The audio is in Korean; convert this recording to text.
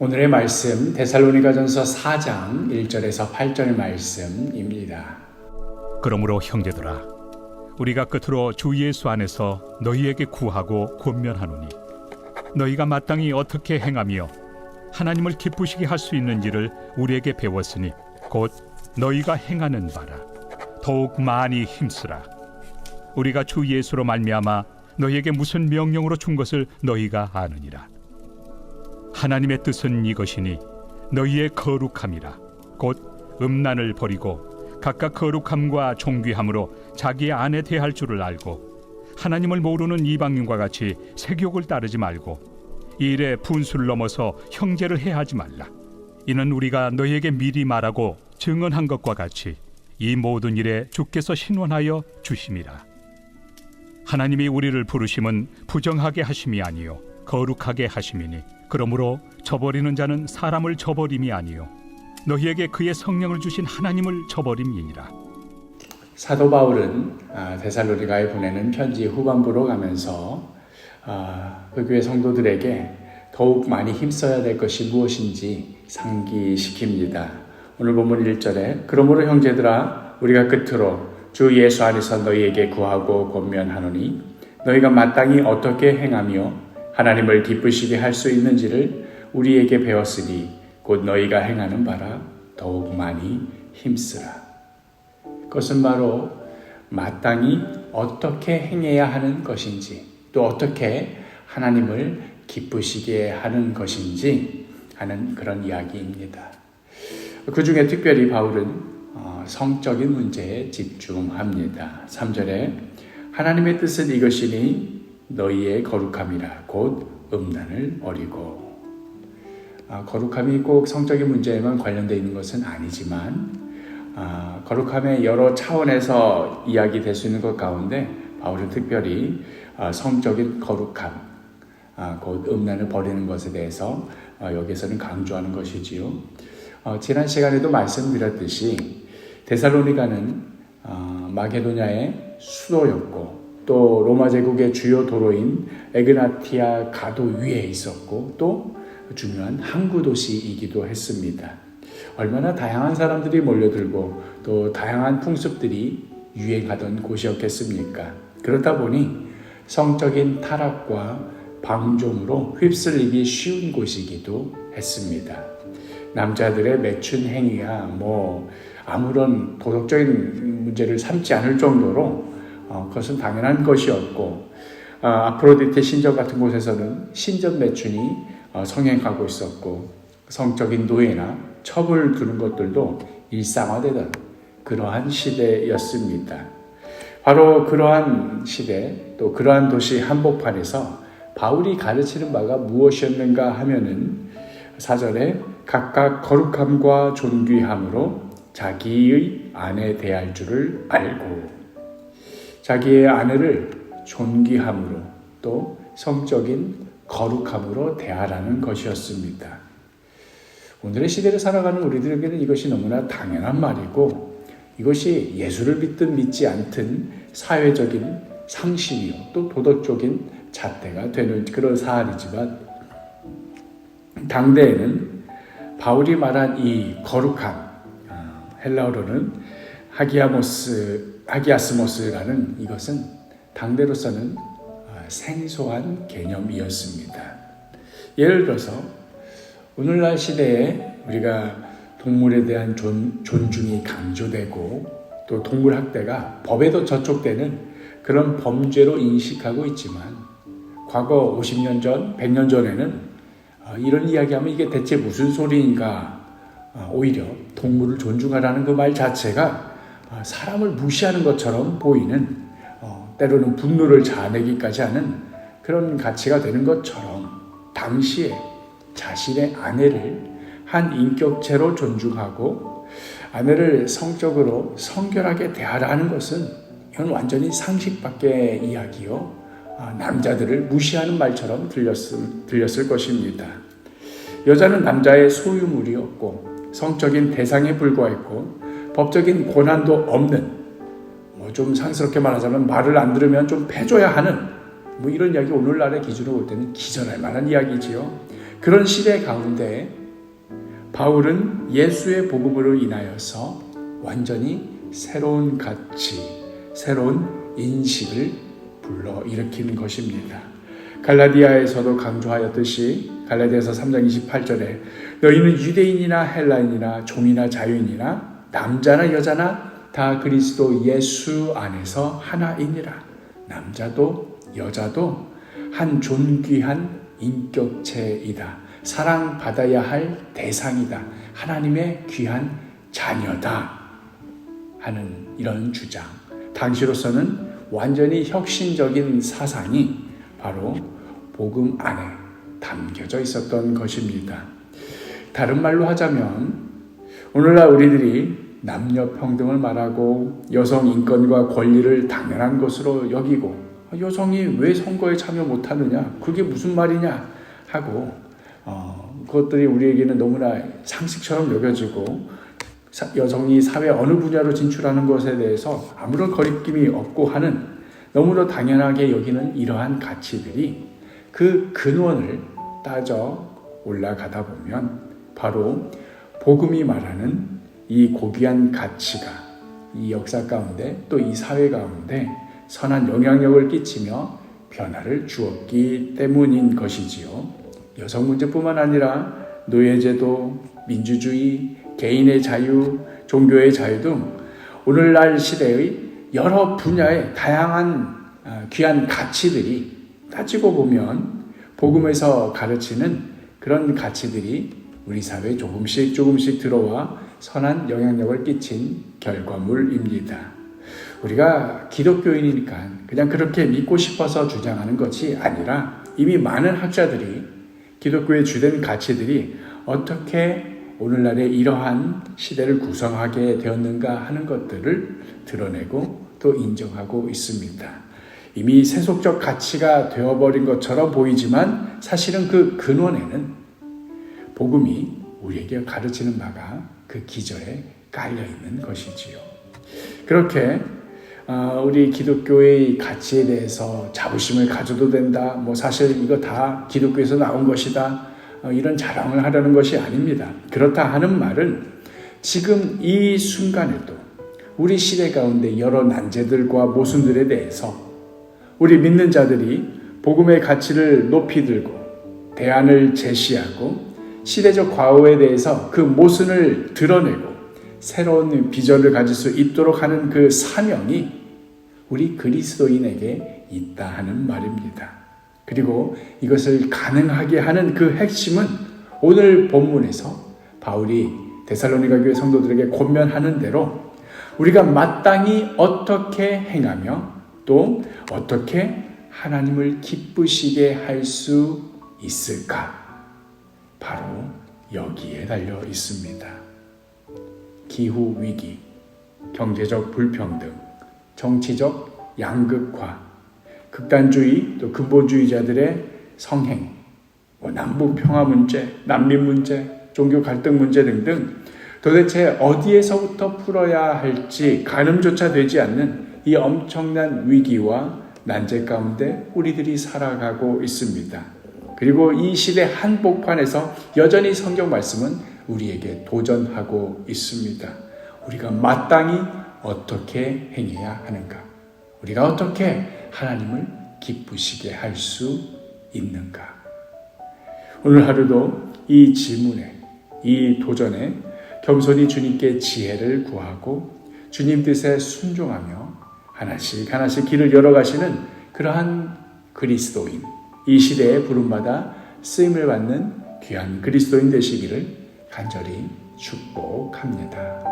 오늘의 말씀 데살로니가전서 4장 1절에서 8절 말씀입니다. 그러므로 형제들아, 우리가 끝으로 주 예수 안에서 너희에게 구하고 권면하노니 너희가 마땅히 어떻게 행하며 하나님을 기쁘시게 할 수 있는지를 우리에게 배웠으니 곧 너희가 행하는 바라. 더욱 많이 힘쓰라. 우리가 주 예수로 말미암아 너희에게 무슨 명령으로 준 것을 너희가 아느니라. 하나님의 뜻은 이것이니 너희의 거룩함이라. 곧 음란을 버리고 각각 거룩함과 존귀함으로 자기의 아내 대할 줄을 알고 하나님을 모르는 이방인과 같이 세욕을 따르지 말고 이 일에 분수를 넘어서 형제를 해하지 말라. 이는 우리가 너희에게 미리 말하고 증언한 것과 같이 이 모든 일에 주께서 신원하여 주심이라. 하나님이 우리를 부르심은 부정하게 하심이 아니요 거룩하게 하심이니 그러므로 저버리는 자는 사람을 저버림이 아니요 너희에게 그의 성령을 주신 하나님을 저버림이니라. 사도 바울은 데살로니가에 보내는 편지 후반부로 가면서 그 교회 성도들에게 더욱 많이 힘써야 될 것이 무엇인지 상기시킵니다. 오늘 본문 1절에 그러므로 형제들아, 우리가 끝으로 주 예수 안에서 너희에게 구하고 권면하노니 너희가 마땅히 어떻게 행하며 하나님을 기쁘시게 할 수 있는지를 우리에게 배웠으니 곧 너희가 행하는 바라. 더욱 많이 힘쓰라. 그것은 바로 마땅히 어떻게 행해야 하는 것인지, 또 어떻게 하나님을 기쁘시게 하는 것인지 하는 그런 이야기입니다. 그 중에 특별히 바울은 성적인 문제에 집중합니다. 3절에 하나님의 뜻은 이것이니 너희의 거룩함이라. 곧 음란을 버리고. 거룩함이 꼭 성적인 문제에만 관련되어 있는 것은 아니지만 거룩함의 여러 차원에서 이야기될 수 있는 것 가운데 바울은 특별히 성적인 거룩함, 곧 음란을 버리는 것에 대해서 여기서는 강조하는 것이지요. 지난 시간에도 말씀드렸듯이 데살로니가는 마게도냐의 수도였고 또 로마 제국의 주요 도로인 에그나티아 가도 위에 있었고 또 중요한 항구 도시이기도 했습니다. 얼마나 다양한 사람들이 몰려들고 또 다양한 풍습들이 유행하던 곳이었겠습니까? 그렇다 보니 성적인 타락과 방종으로 휩쓸리기 쉬운 곳이기도 했습니다. 남자들의 매춘 행위야 아무런 도덕적인 문제를 삼지 않을 정도로 그것은 당연한 것이었고 아프로디테 신전 같은 곳에서는 신전 매춘이 성행하고 있었고 성적인 노예나 첩을 두는 것들도 일상화되던 그러한 시대였습니다. 바로 그러한 시대 또 그러한 도시 한복판에서 바울이 가르치는 바가 무엇이었는가 하면은 4절에 각각 거룩함과 존귀함으로 자기의 아내 대할 줄을 알고, 자기의 아내를 존귀함으로 또 성적인 거룩함으로 대하라는 것이었습니다. 오늘의 시대를 살아가는 우리들에게는 이것이 너무나 당연한 말이고 이것이 예수를 믿든 믿지 않든 사회적인 상식이요 또 도덕적인 잣대가 되는 그런 사안이지만 당대에는 바울이 말한 이 거룩함, 헬라어로는 하기아스모스라는 이것은 당대로서는 생소한 개념이었습니다. 예를 들어서 오늘날 시대에 우리가 동물에 대한 존중이 강조되고 또 동물학대가 법에도 저촉되는 그런 범죄로 인식하고 있지만 과거 50년 전, 100년 전에는 이런 이야기하면 이게 대체 무슨 소리인가, 오히려 동물을 존중하라는 그 말 자체가 사람을 무시하는 것처럼 보이는, 때로는 분노를 자아내기까지 하는 그런 가치가 되는 것처럼 당시에 자신의 아내를 한 인격체로 존중하고 아내를 성적으로 성결하게 대하라는 것은 이건 완전히 상식 밖의 이야기요, 남자들을 무시하는 말처럼 들렸을 것입니다. 여자는 남자의 소유물이었고 성적인 대상에 불과했고 법적인 권한도 없는, 좀 상스럽게 말하자면 말을 안 들으면 좀 패줘야 하는 이런 이야기 오늘날의 기준으로 볼 때는 기절할 만한 이야기지요. 그런 시대 가운데 바울은 예수의 복음으로 인하여서 완전히 새로운 가치, 새로운 인식을 불러일으키는 것입니다. 갈라디아에서도 강조하였듯이 갈라디아서 3장 28절에 너희는 유대인이나 헬라인이나 종이나 자유인이나 남자나 여자나 다 그리스도 예수 안에서 하나이니라. 남자도 여자도 한 존귀한 인격체이다. 사랑받아야 할 대상이다. 하나님의 귀한 자녀다. 하는 이런 주장. 당시로서는 완전히 혁신적인 사상이 바로 복음 안에 담겨져 있었던 것입니다. 다른 말로 하자면 오늘날 우리들이 남녀 평등을 말하고 여성 인권과 권리를 당연한 것으로 여기고 여성이 왜 선거에 참여 못하느냐 그게 무슨 말이냐 하고 그것들이 우리에게는 너무나 상식처럼 여겨지고 여성이 사회 어느 분야로 진출하는 것에 대해서 아무런 거리낌이 없고 하는 너무나 당연하게 여기는 이러한 가치들이 그 근원을 따져 올라가다 보면 바로 복음이 말하는 이 고귀한 가치가 이 역사 가운데 또 이 사회 가운데 선한 영향력을 끼치며 변화를 주었기 때문인 것이지요. 여성 문제뿐만 아니라 노예제도, 민주주의, 개인의 자유, 종교의 자유 등 오늘날 시대의 여러 분야의 다양한 귀한 가치들이 따지고 보면 복음에서 가르치는 그런 가치들이 우리 사회에 조금씩 들어와 선한 영향력을 끼친 결과물입니다. 우리가 기독교인이니까 그냥 그렇게 믿고 싶어서 주장하는 것이 아니라 이미 많은 학자들이 기독교의 주된 가치들이 어떻게 오늘날의 이러한 시대를 구성하게 되었는가 하는 것들을 드러내고 또 인정하고 있습니다. 이미 세속적 가치가 되어버린 것처럼 보이지만 사실은 그 근원에는 복음이 우리에게 가르치는 바가 그 기저에 깔려있는 것이지요. 그렇게 우리 기독교의 가치에 대해서 자부심을 가져도 된다. 사실 이거 다 기독교에서 나온 것이다. 이런 자랑을 하려는 것이 아닙니다. 그렇다 하는 말은 지금 이 순간에도 우리 시대 가운데 여러 난제들과 모순들에 대해서 우리 믿는 자들이 복음의 가치를 높이 들고 대안을 제시하고 시대적 과오에 대해서 그 모순을 드러내고 새로운 비전을 가질 수 있도록 하는 그 사명이 우리 그리스도인에게 있다 하는 말입니다. 그리고 이것을 가능하게 하는 그 핵심은 오늘 본문에서 바울이 데살로니가 교회 성도들에게 권면하는 대로 우리가 마땅히 어떻게 행하며 또 어떻게 하나님을 기쁘시게 할 수 있을까? 바로 여기에 달려 있습니다. 기후위기, 경제적 불평등, 정치적 양극화, 극단주의 또 근본주의자들의 성행, 남북 평화 문제, 난민 문제, 종교 갈등 문제 등등 도대체 어디에서부터 풀어야 할지 가늠조차 되지 않는 이 엄청난 위기와 난제 가운데 우리들이 살아가고 있습니다. 그리고 이 시대 한복판에서 여전히 성경 말씀은 우리에게 도전하고 있습니다. 우리가 마땅히 어떻게 행해야 하는가? 우리가 어떻게 하나님을 기쁘시게 할 수 있는가? 오늘 하루도 이 질문에, 이 도전에 겸손히 주님께 지혜를 구하고 주님 뜻에 순종하며 하나씩 길을 열어가시는 그러한 그리스도인, 이 시대에 부름받아 쓰임을 받는 귀한 그리스도인 되시기를 간절히 축복합니다.